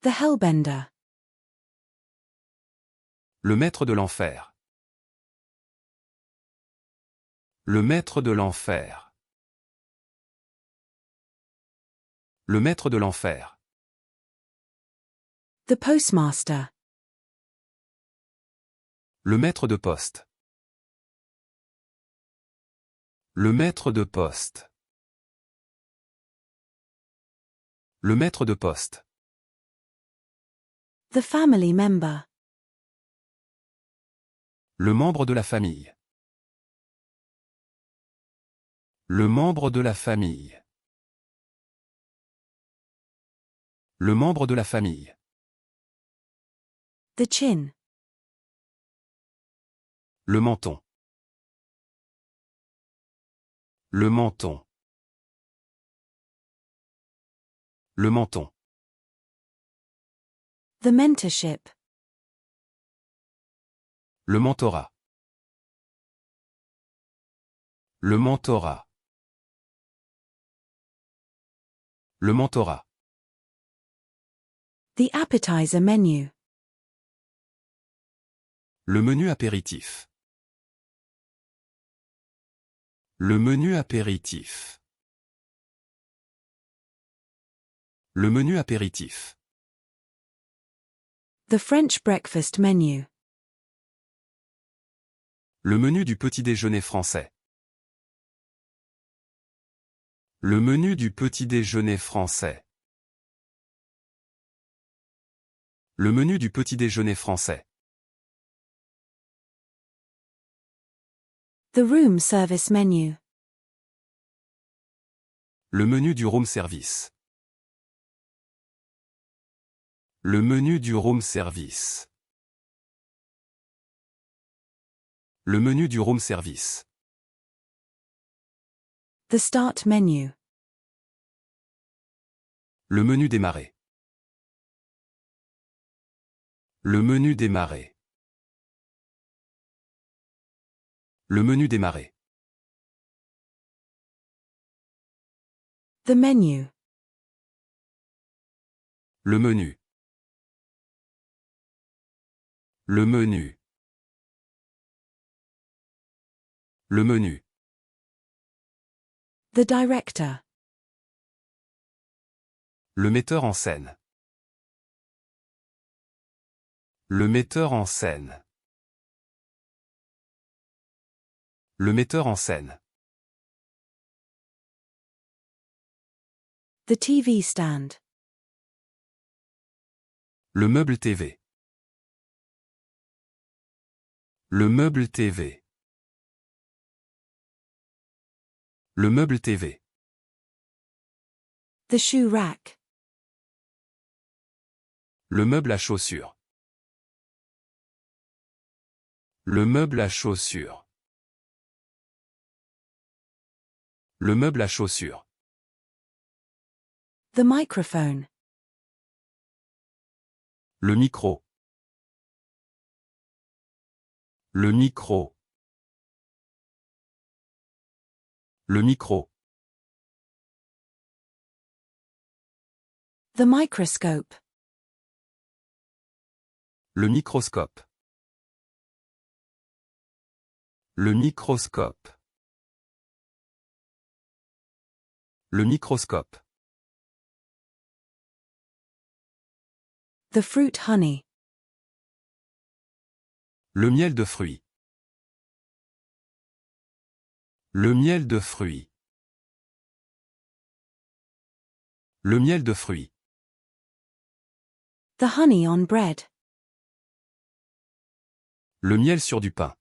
The Hellbender. Le maître de l'enfer. Le maître de l'enfer. Le maître de l'enfer. The Postmaster. Le maître de poste. Le maître de poste. Le maître de poste. The Family Member. Le membre de la famille. Le membre de la famille. Le membre de la famille. The Chin. Le menton. Le menton. Le menton. The Mentorship. Le mentorat. Le mentorat. Le mentorat. The Appetizer Menu. Le menu apéritif. Le menu apéritif. Le menu apéritif. The French Breakfast Menu. Le menu du petit déjeuner français. Le menu du petit déjeuner français. Le menu du petit déjeuner français. The Room Service Menu. Le menu du room service. Le menu du room service. Le menu du room service. The Start Menu. Le menu démarrer. Le menu démarrer. Le menu démarrer. The Menu. Le menu. Le menu. Le menu. The Director. Le metteur en scène. Le metteur en scène. Le metteur en scène. The TV Stand. Le meuble TV. Le meuble TV. Le meuble TV. The Shoe Rack. Le meuble à chaussures. Le meuble à chaussures. Le meuble à chaussures. The Microphone. Le micro. Le micro. Le micro. The Microscope. Le microscope. Le microscope. Le microscope. The Fruit Honey. Le miel de fruits. Le miel de fruits. Le miel de fruits. The Honey on Bread. Le miel sur du pain.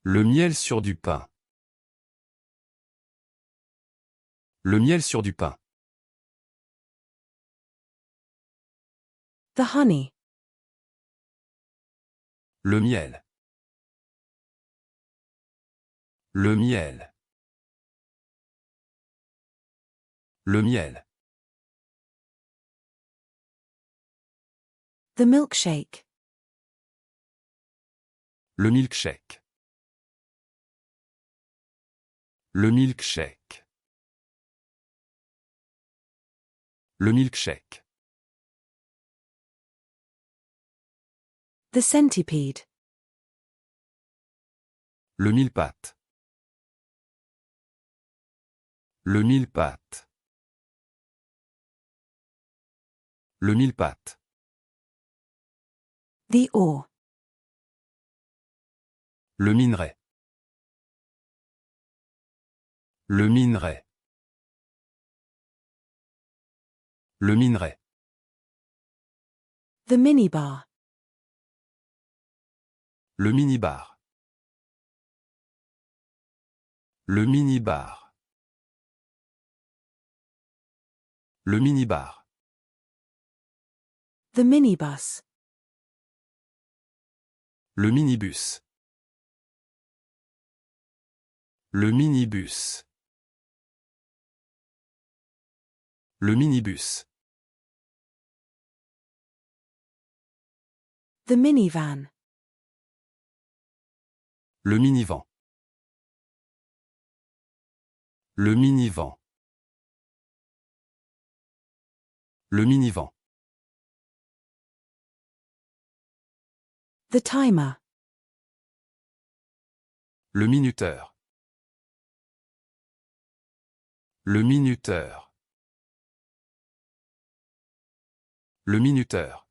Le miel sur du pain. Le miel sur du pain. The Honey. Le miel. Le miel. Le miel. The Milkshake. Le milkshake. Le milkshake. Le milkshake. The centipede. Le mille-pattes. Le mille-pattes. Le mille-pattes. The ore. Le minerai. Le minerai. Le minerai. The minibar. Le minibar. Le minibar. Le minibar. The minibus. Le minibus. Le minibus. Le minibus. The minivan. Le minivan. Le minivan. Le minivan. The timer. Le minuteur. Le minuteur. Le minuteur.